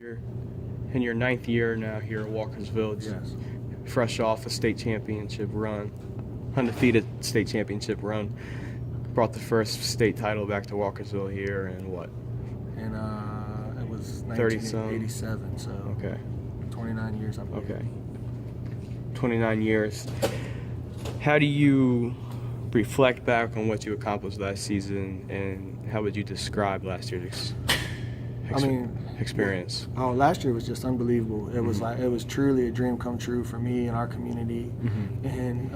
You're in your ninth year now here at Walkersville, Yes. fresh off a state championship run, undefeated state championship run. Brought the first state title back to Walkersville here in what? And it was 30 some? 1987, so Okay. 29 years up here. Okay. 29 years. How do you reflect back on what you accomplished last season, and how would you describe last year's experience? Oh, last year was just unbelievable. It was it was truly a dream come true for me and our community, and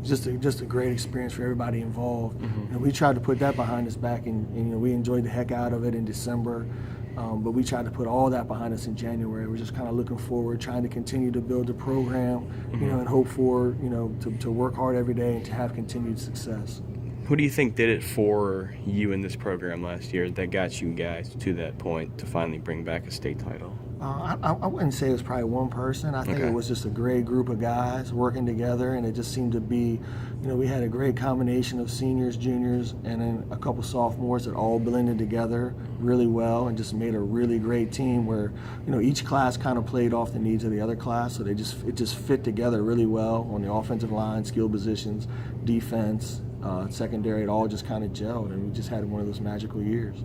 just a great experience for everybody involved. And we tried to put that behind us back in we enjoyed the heck out of it in December. But we tried to put all that behind us in January. We're just kind of looking forward, trying to continue to build the program, and hope for, to work hard every day and to have continued success. Who do you think did it for you in this program last year that got you guys to that point to finally bring back a state title? I wouldn't say it was probably one person. I think it was just a great group of guys working together, and it just seemed to be, we had a great combination of seniors, juniors, and then a couple sophomores that all blended together really well and just made a really great team where, each class kind of played off the needs of the other class, so it just fit together really well on the offensive line, skill positions, defense, secondary. It all just kind of gelled, and we just had one of those magical years.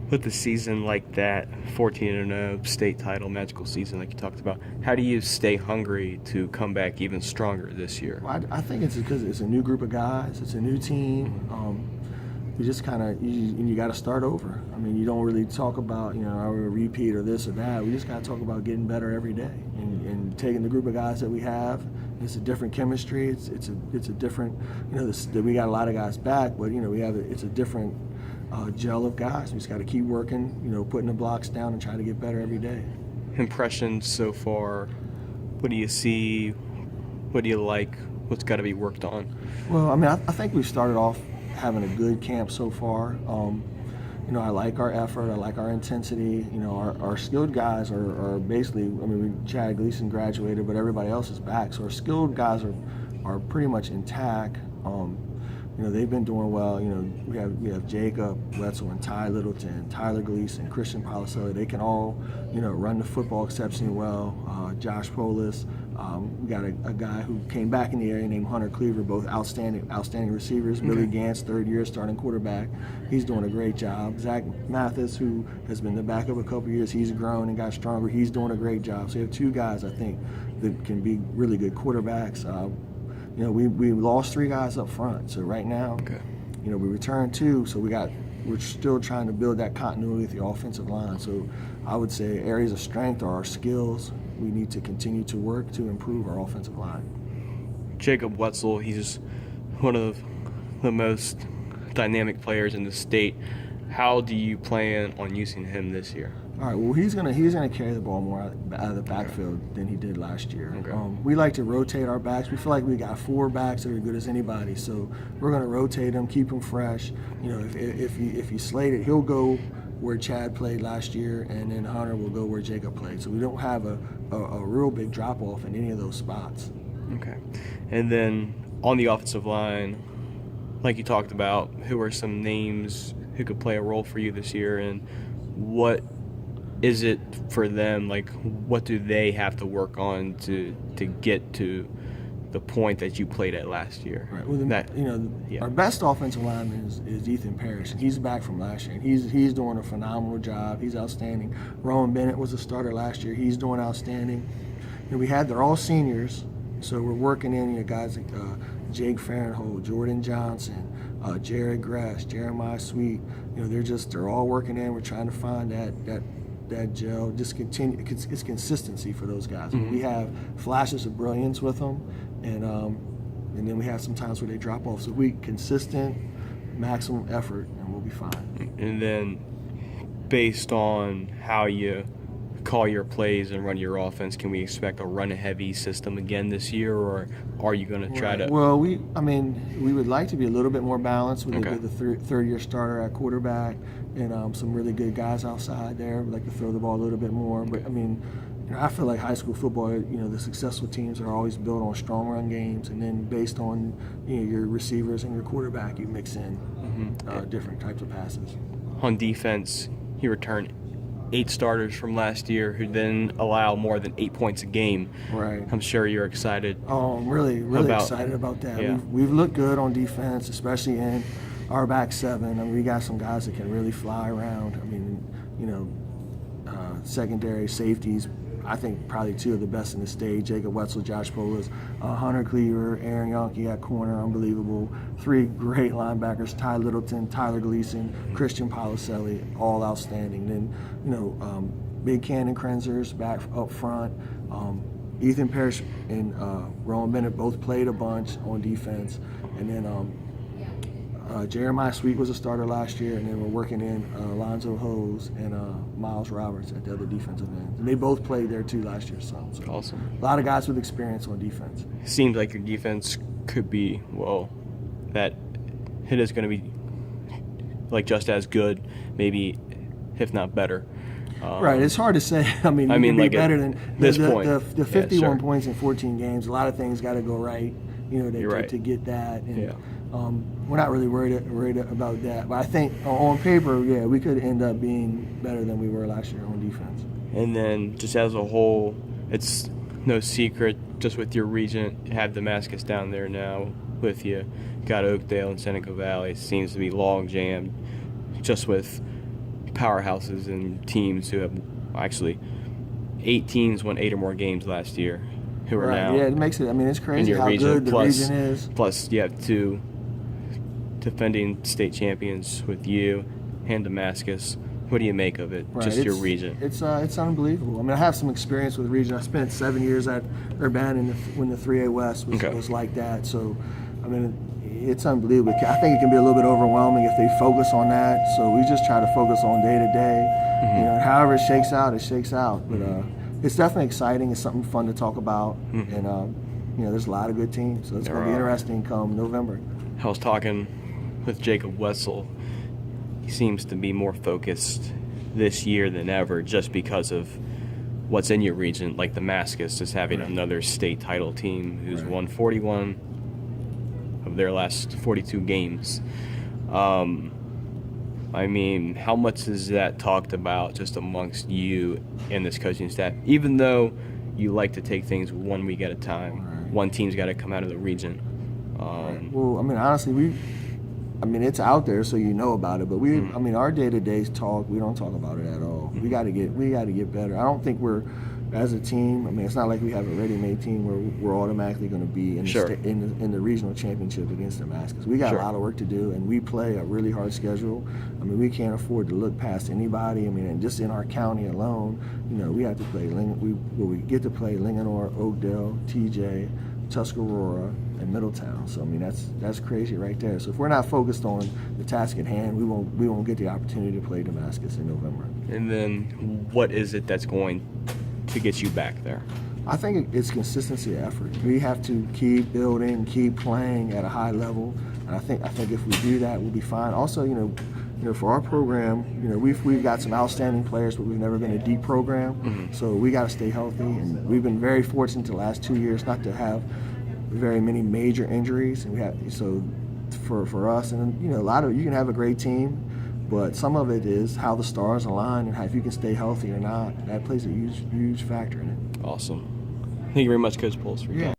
With a season like that, 14-0 state title, magical season like you talked about, how do you stay hungry to come back even stronger this year? Well, I think it's because it's a new group of guys, it's a new team. You just kind of you got to start over. I mean, you don't really talk about are we a repeat or this or that. We just got to talk about getting better every day and taking the group of guys that we have. It's a different chemistry. It's a different we got a lot of guys back, but it's a different gel of guys. We just got to keep working, putting the blocks down and trying to get better every day. Impressions so far, what do you see, what do you like, what's got to be worked on? Well, I mean, I think we've started off having a good camp so far. I like our effort, I like our intensity. Our skilled guys are basically, Chad Gleason graduated, but everybody else is back, so our skilled guys are pretty much intact. They've been doing well. We have Jacob Wetzel and Ty Littleton, Tyler Gleason, Christian Policelli. They can all, run the football exceptionally well. Joe Polce. We got a guy who came back in the area named Hunter Cleaver, both outstanding receivers. Billy Gantz, third year starting quarterback. He's doing a great job. Zach Mathis, who has been the backup a couple years, he's grown and got stronger. He's doing a great job. So you have two guys, I think, that can be really good quarterbacks. We lost three guys up front, so right now, we returned two, so we're still trying to build that continuity with the offensive line. So I would say areas of strength are our skills. We need to continue to work to improve our offensive line. Jacob Wetzel, he's one of the most dynamic players in the state. How do you plan on using him this year? All right. Well, he's gonna carry the ball more out of the backfield than he did last year. Okay. We like to rotate our backs. We feel like we got four backs that are as good as anybody, so we're gonna rotate them, keep them fresh. If you slate it, he'll go where Chad played last year, and then Hunter will go where Jacob played. So we don't have a real big drop off in any of those spots. Okay. And then on the offensive line, like you talked about, who are some names who could play a role for you this year, and what is it for them? Like, what do they have to work on to get to the point that you played at last year? Right. Well, our best offensive lineman is Ethan Parrish, and he's back from last year, and he's doing a phenomenal job. He's outstanding. Rowan Bennett was a starter last year. He's doing outstanding. They're all seniors, so we're working in guys like Jake Farrenhold, Jordan Johnson, Jared Grass, Jeremiah Sweet. They're all working in. We're trying to find that gel, just continue. It's consistency for those guys. We have flashes of brilliance with them, and then we have some times where they drop off. So we consistent, maximum effort, and we'll be fine. And then, based on how you call your plays and run your offense, can we expect a run-heavy system again this year, or are you going to try to? Well, we would like to be a little bit more balanced with the third-year starter at quarterback and some really good guys outside there. We'd like to throw the ball a little bit more, but I feel like high school football, the successful teams are always built on strong run games, and then based on your receivers and your quarterback, you mix in different types of passes. On defense, you return 8 starters from last year who didn't allow more than 8 points a game. Right. I'm sure you're excited. Oh, I'm really excited about that. Yeah. We've looked good on defense, especially in our back seven. I mean, we got some guys that can really fly around. I mean, you know, secondary safeties, I think probably 2 of the best in the state. Jacob Wetzel, Josh Polce, Hunter Cleaver, Aaron Yonke at corner, unbelievable. 3 great linebackers, Ty Littleton, Tyler Gleason, Christian Policelli, all outstanding. Then, you know, Big Cannon Krenzers back up front. Ethan Parrish and Rowan Bennett both played a bunch on defense. And then Jeremiah Sweet was a starter last year, and then we're working in Alonzo Hose and Miles Roberts at the other defensive ends. And they both played there too last year. So Awesome. A lot of guys with experience on defense. Seems like your defense could be, well, that it is going to be like just as good, maybe if not better. Right, it's hard to say. I mean, you can be like better than this point. The 51 sure. points in 14 games. A lot of things got to go right, you know, You're right. to get that. And, Yeah. we're not really worried about that. But I think on paper, yeah, we could end up being better than we were last year on defense. And then just as a whole, it's no secret, just with your region, you have Damascus down there now with you. Got Oakdale and Seneca Valley. It seems to be log jammed just with powerhouses and teams who have actually 8 teams won 8 or more games last year who are now Yeah, it makes it. I mean, it's in crazy your how region. good the region is. Plus, you have 2 defending state champions with you and Damascus. What do you make of it? Right. Just your region. It's unbelievable. I mean, I have some experience with the region. I spent 7 years at Urbana when the 3A West was like that. So, I mean, it's unbelievable. I think it can be a little bit overwhelming if they focus on that. So we just try to focus on day to day. You know, however it shakes out, it shakes out. But it's definitely exciting. It's something fun to talk about. And you know, there's a lot of good teams. So it's going to be interesting come November. I was talking with Jacob Wetzel. He seems to be more focused this year than ever just because of what's in your region, like Damascus is having another state title team who's won 41 of their last 42 games. I mean, how much is that talked about just amongst you and this coaching staff, even though you like to take things 1 week at a time? One team's got to come out of the region. Well, I mean, honestly, it's out there, so you know about it. But I mean, our day-to-day talk, we don't talk about it at all. We got to get better. I don't think we're, as a team. I mean, it's not like we have a ready-made team where we're automatically going to be in the regional championship against Damascus. We got a lot of work to do, and we play a really hard schedule. I mean, we can't afford to look past anybody. I mean, and just in our county alone, you know, we have to play. We get to play Linganore, Oakdale, TJ, Tuscarora, and Middletown. So I mean, that's crazy right there. So if we're not focused on the task at hand, we won't get the opportunity to play Damascus in November. And then what is it that's going to get you back there? I think it's consistency of effort. We have to keep building, keep playing at a high level, and I think if we do that, we'll be fine. Also, you know, for our program, you know, we've got some outstanding players, but we've never been a deep program, so we got to stay healthy. And we've been very fortunate the last 2 years not to have very many major injuries, and we have for us, and you know, you can have a great team, but some of it is how the stars align and if you can stay healthy or not. That plays a huge factor in it. Awesome. Thank you very much, Coach Polce, for your time.